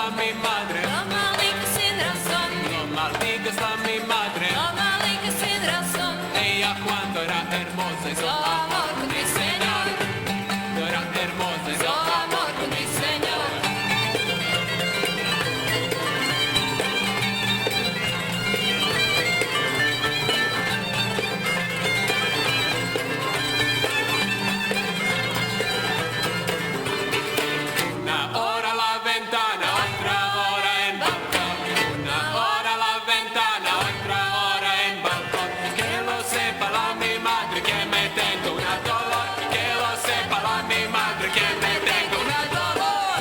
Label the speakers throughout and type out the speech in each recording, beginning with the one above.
Speaker 1: a mi madre.
Speaker 2: No maldigas sin razón.
Speaker 1: No maldigas a mi madre.
Speaker 2: No maldigas sin razón.
Speaker 1: Ella cuando era hermosa hizo
Speaker 2: Yo amor con mi Señor.
Speaker 1: Cuando era hermosa hizo
Speaker 2: Yo amor con mi Señor.
Speaker 1: Una hora la ventana, otra hora en balcón. Una hora la ventana, otra hora en balcón. Que lo sepa la mi madre que me tengo una dolor. Que lo sepa la mi madre que me tengo una dolor.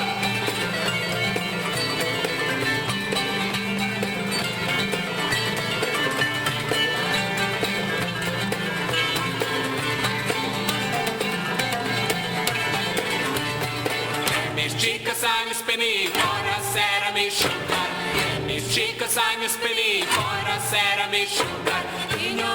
Speaker 1: Mis chicos años vení por hacer a mi sugar. Mis chicos años vení por hacer a mi sugar.
Speaker 2: Niño